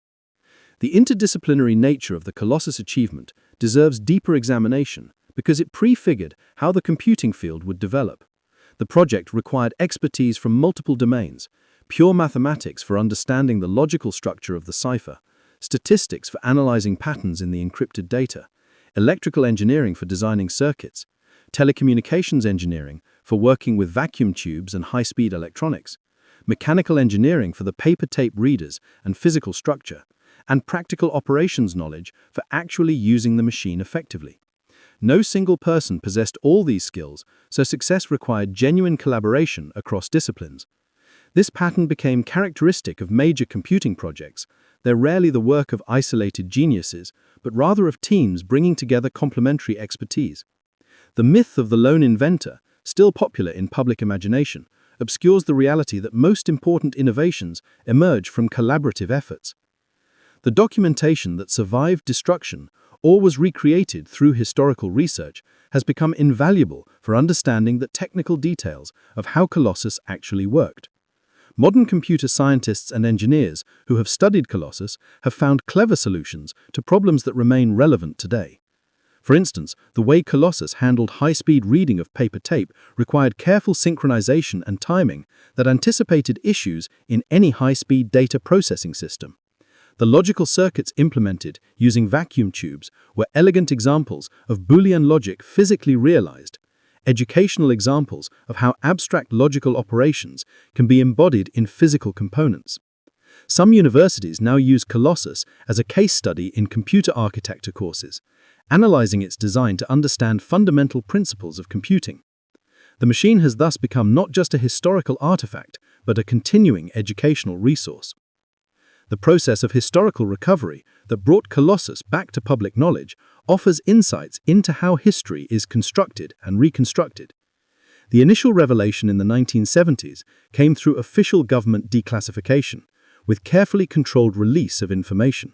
The interdisciplinary nature of the Colossus achievement deserves deeper examination because it prefigured how the computing field would develop. The project required expertise from multiple domains: pure mathematics for understanding the logical structure of the cipher, statistics for analyzing patterns in the encrypted data, electrical engineering for designing circuits, telecommunications engineering for working with vacuum tubes and high-speed electronics, mechanical engineering for the paper tape readers and physical structure, and practical operations knowledge for actually using the machine effectively. No single person possessed all these skills, so success required genuine collaboration across disciplines. This pattern became characteristic of major computing projects. They're rarely the work of isolated geniuses, but rather of teams bringing together complementary expertise. The myth of the lone inventor, still popular in public imagination, obscures the reality that most important innovations emerge from collaborative efforts. The documentation that survived destruction or was recreated through historical research has become invaluable for understanding the technical details of how Colossus actually worked. Modern computer scientists and engineers who have studied Colossus have found clever solutions to problems that remain relevant today. For instance, the way Colossus handled high-speed reading of paper tape required careful synchronization and timing that anticipated issues in any high-speed data processing system. The logical circuits implemented using vacuum tubes were elegant examples of Boolean logic physically realized, educational examples of how abstract logical operations can be embodied in physical components. Some universities now use Colossus as a case study in computer architecture courses, analyzing its design to understand fundamental principles of computing. The machine has thus become not just a historical artifact, but a continuing educational resource. The process of historical recovery that brought Colossus back to public knowledge offers insights into how history is constructed and reconstructed. The initial revelation in the 1970s came through official government declassification, with carefully controlled release of information.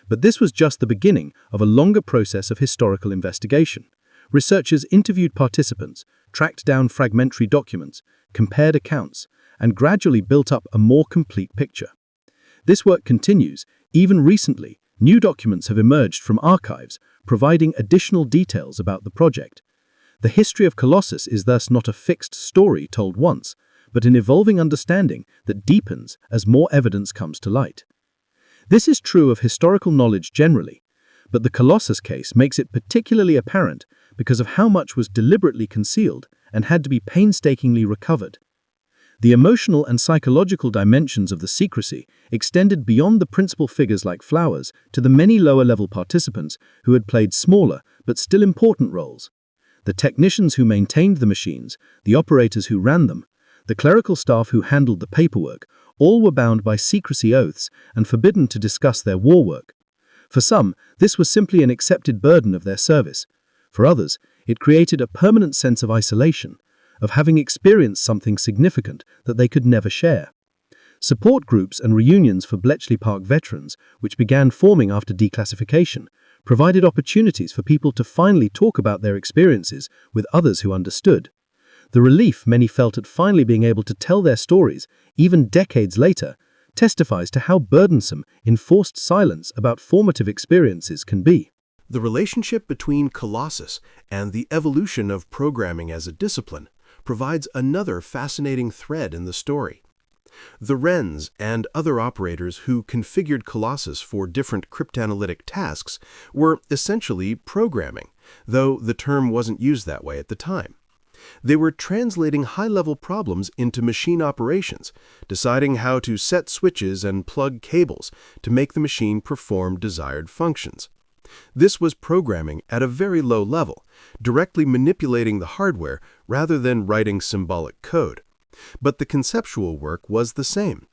But this was just the beginning of a longer process of historical investigation. Researchers interviewed participants, tracked down fragmentary documents, compared accounts, and gradually built up a more complete picture. This work continues. Even recently, new documents have emerged from archives, providing additional details about the project. The history of Colossus is thus not a fixed story told once, but an evolving understanding that deepens as more evidence comes to light. This is true of historical knowledge generally, but the Colossus case makes it particularly apparent because of how much was deliberately concealed and had to be painstakingly recovered. The emotional and psychological dimensions of the secrecy extended beyond the principal figures like Flowers to the many lower-level participants who had played smaller but still important roles. The technicians who maintained the machines, the operators who ran them, the clerical staff who handled the paperwork, all were bound by secrecy oaths and forbidden to discuss their war work. For some, this was simply an accepted burden of their service. For others, it created a permanent sense of isolation, of having experienced something significant that they could never share. Support groups and reunions for Bletchley Park veterans, which began forming after declassification, provided opportunities for people to finally talk about their experiences with others who understood. The relief many felt at finally being able to tell their stories, even decades later, testifies to how burdensome enforced silence about formative experiences can be. The relationship between Colossus and the evolution of programming as a discipline provides another fascinating thread in the story. The Lorenz and other operators who configured Colossus for different cryptanalytic tasks were essentially programming, though the term wasn't used that way at the time. They were translating high-level problems into machine operations, deciding how to set switches and plug cables to make the machine perform desired functions. This was programming at a very low level, directly manipulating the hardware rather than writing symbolic code. But the conceptual work was the same.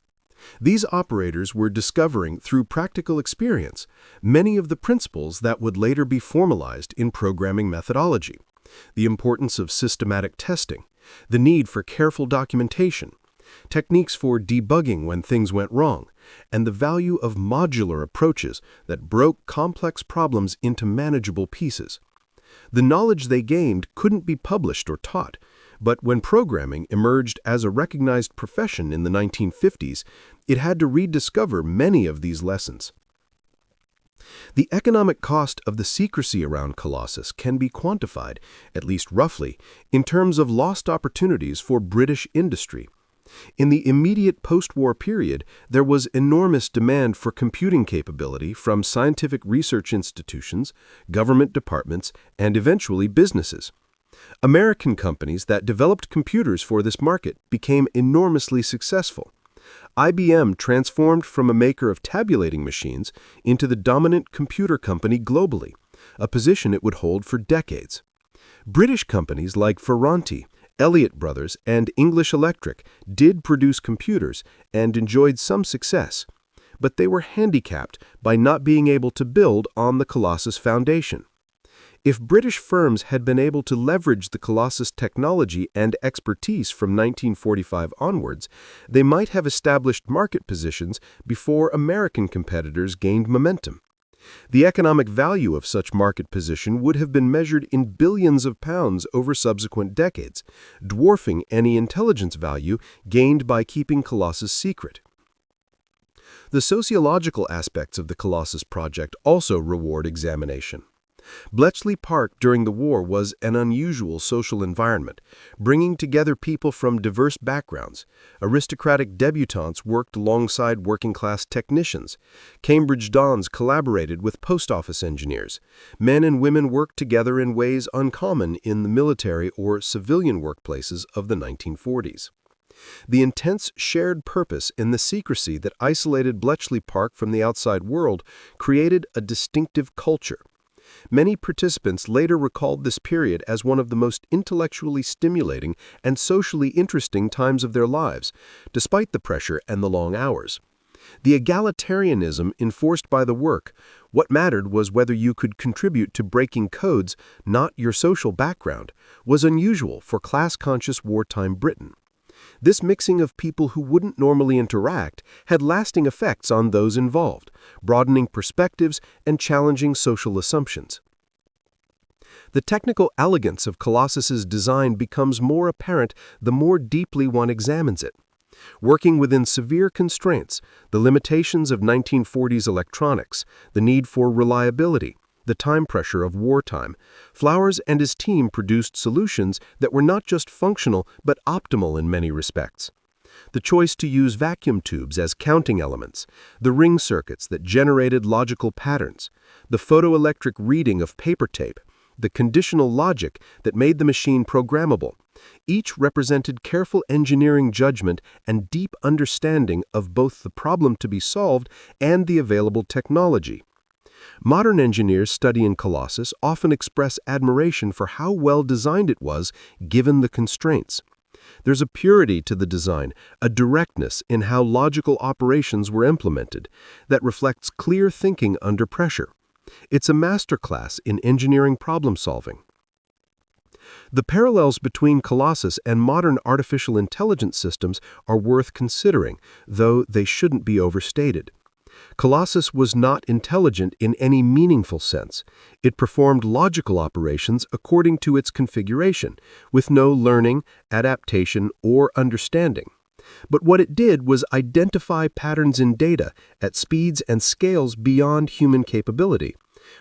These operators were discovering through practical experience many of the principles that would later be formalized in programming methodology: the importance of systematic testing, the need for careful documentation, techniques for debugging when things went wrong, and the value of modular approaches that broke complex problems into manageable pieces. The knowledge they gained couldn't be published or taught, but when programming emerged as a recognized profession in the 1950s, it had to rediscover many of these lessons. The economic cost of the secrecy around Colossus can be quantified, at least roughly, in terms of lost opportunities for British industry. In the immediate post-war period, there was enormous demand for computing capability from scientific research institutions, government departments, and eventually businesses. American companies that developed computers for this market became enormously successful. IBM transformed from a maker of tabulating machines into the dominant computer company globally, a position it would hold for decades. British companies like Ferranti, Elliott Brothers, and English Electric did produce computers and enjoyed some success, but they were handicapped by not being able to build on the Colossus foundation. If British firms had been able to leverage the Colossus technology and expertise from 1945 onwards, they might have established market positions before American competitors gained momentum. The economic value of such market position would have been measured in billions of pounds over subsequent decades, dwarfing any intelligence value gained by keeping Colossus secret. The sociological aspects of the Colossus project also reward examination. Bletchley Park during the war was an unusual social environment, bringing together people from diverse backgrounds. Aristocratic debutantes worked alongside working-class technicians. Cambridge dons collaborated with post office engineers. Men and women worked together in ways uncommon in the military or civilian workplaces of the 1940s. The intense shared purpose in the secrecy that isolated Bletchley Park from the outside world created a distinctive culture. Many participants later recalled this period as one of the most intellectually stimulating and socially interesting times of their lives, despite the pressure and the long hours. The egalitarianism enforced by the work, what mattered was whether you could contribute to breaking codes, not your social background, was unusual for class-conscious wartime Britain. This mixing of people who wouldn't normally interact had lasting effects on those involved, broadening perspectives and challenging social assumptions. The technical elegance of Colossus's design becomes more apparent the more deeply one examines it. Working within severe constraints, the limitations of 1940s electronics, the need for reliability, the time pressure of wartime, Flowers and his team produced solutions that were not just functional but optimal in many respects. The choice to use vacuum tubes as counting elements, the ring circuits that generated logical patterns, the photoelectric reading of paper tape, the conditional logic that made the machine programmable, each represented careful engineering judgment and deep understanding of both the problem to be solved and the available technology. Modern engineers studying Colossus often express admiration for how well designed it was given the constraints. There's a purity to the design, a directness in how logical operations were implemented, that reflects clear thinking under pressure. It's a masterclass in engineering problem-solving. The parallels between Colossus and modern artificial intelligence systems are worth considering, though they shouldn't be overstated. Colossus was not intelligent in any meaningful sense. It performed logical operations according to its configuration, with no learning, adaptation, or understanding. But what it did was identify patterns in data at speeds and scales beyond human capability,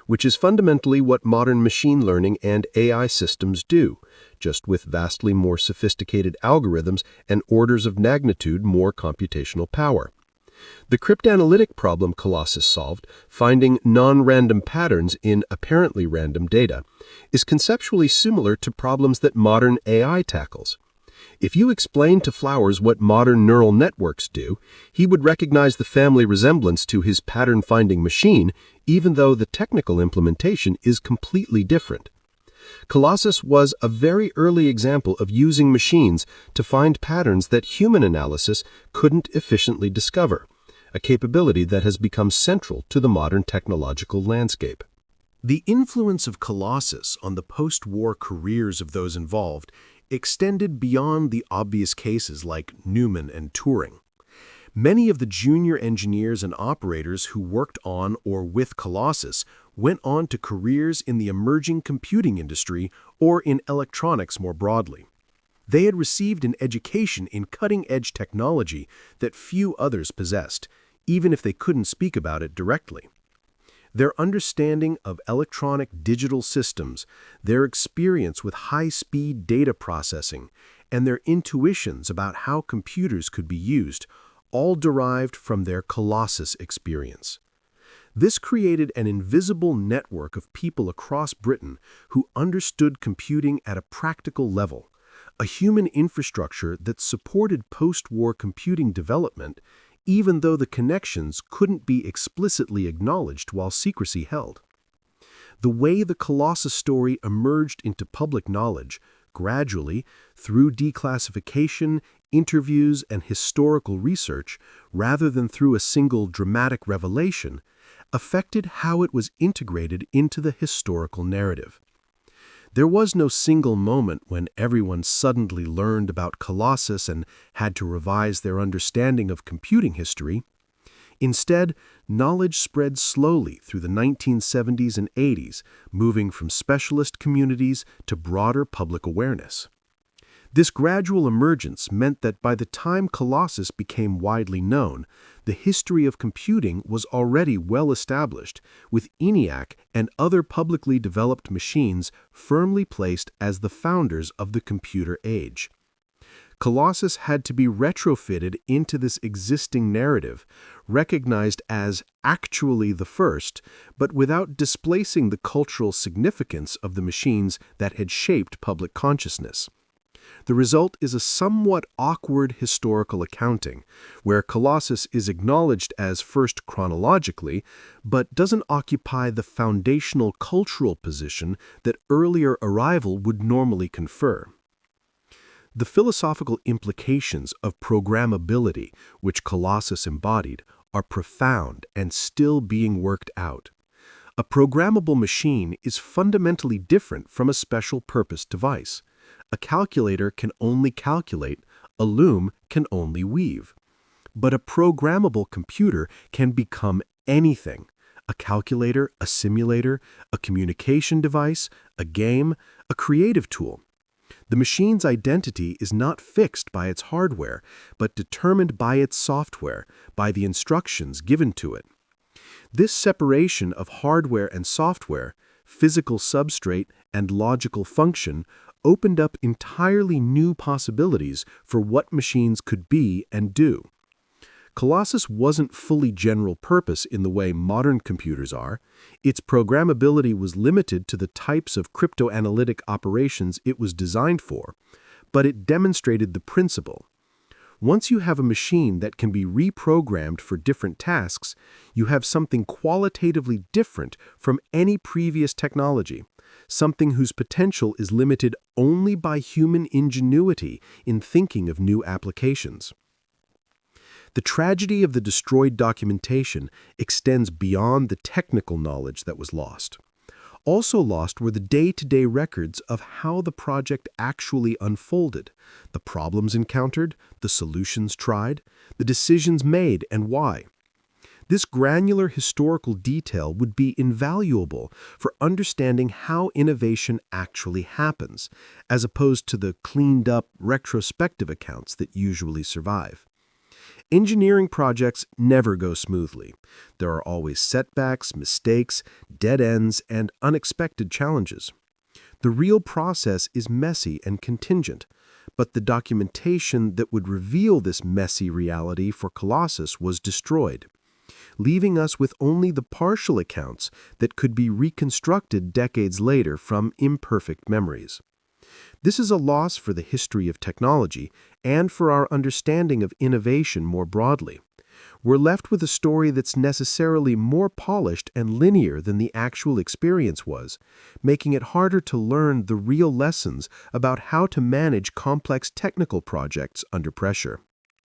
which is fundamentally what modern machine learning and AI systems do, just with vastly more sophisticated algorithms and orders of magnitude more computational power. The cryptanalytic problem Colossus solved, finding non-random patterns in apparently random data, is conceptually similar to problems that modern AI tackles. If you explain to Flowers what modern neural networks do, he would recognize the family resemblance to his pattern-finding machine, even though the technical implementation is completely different. Colossus was a very early example of using machines to find patterns that human analysis couldn't efficiently discover, a capability that has become central to the modern technological landscape. The influence of Colossus on the post-war careers of those involved extended beyond the obvious cases like Newman and Turing. Many of the junior engineers and operators who worked on or with Colossus went on to careers in the emerging computing industry or in electronics more broadly. They had received an education in cutting-edge technology that few others possessed, even if they couldn't speak about it directly. Their understanding of electronic digital systems, their experience with high-speed data processing, and their intuitions about how computers could be used all derived from their Colossus experience. This created an invisible network of people across Britain who understood computing at a practical level, a human infrastructure that supported post-war computing development, even though the connections couldn't be explicitly acknowledged while secrecy held. The way the Colossus story emerged into public knowledge, gradually, through declassification, interviews, and historical research, rather than through a single dramatic revelation, affected how it was integrated into the historical narrative. There was no single moment when everyone suddenly learned about Colossus and had to revise their understanding of computing history. Instead, knowledge spread slowly through the 1970s and 80s, moving from specialist communities to broader public awareness. This gradual emergence meant that by the time Colossus became widely known, the history of computing was already well established, with ENIAC and other publicly developed machines firmly placed as the founders of the computer age. Colossus had to be retrofitted into this existing narrative, recognized as actually the first, but without displacing the cultural significance of the machines that had shaped public consciousness. The result is a somewhat awkward historical accounting, where Colossus is acknowledged as first chronologically, but doesn't occupy the foundational cultural position that earlier arrival would normally confer. The philosophical implications of programmability, which Colossus embodied, are profound and still being worked out. A programmable machine is fundamentally different from a special-purpose device. A calculator can only calculate, a loom can only weave. But a programmable computer can become anything, a calculator, a simulator, a communication device, a game, a creative tool. The machine's identity is not fixed by its hardware, but determined by its software, by the instructions given to it. This separation of hardware and software, physical substrate and logical function, opened up entirely new possibilities for what machines could be and do. Colossus wasn't fully general purpose in the way modern computers are. Its programmability was limited to the types of cryptoanalytic operations it was designed for, but it demonstrated the principle. Once you have a machine that can be reprogrammed for different tasks, you have something qualitatively different from any previous technology, something whose potential is limited only by human ingenuity in thinking of new applications. The tragedy of the destroyed documentation extends beyond the technical knowledge that was lost. Also lost were the day-to-day records of how the project actually unfolded, the problems encountered, the solutions tried, the decisions made, and why. This granular historical detail would be invaluable for understanding how innovation actually happens, as opposed to the cleaned-up, retrospective accounts that usually survive. Engineering projects never go smoothly. There are always setbacks, mistakes, dead ends, and unexpected challenges. The real process is messy and contingent, but the documentation that would reveal this messy reality for Colossus was destroyed, leaving us with only the partial accounts that could be reconstructed decades later from imperfect memories. This is a loss for the history of technology and for our understanding of innovation more broadly. We're left with a story that's necessarily more polished and linear than the actual experience was, making it harder to learn the real lessons about how to manage complex technical projects under pressure.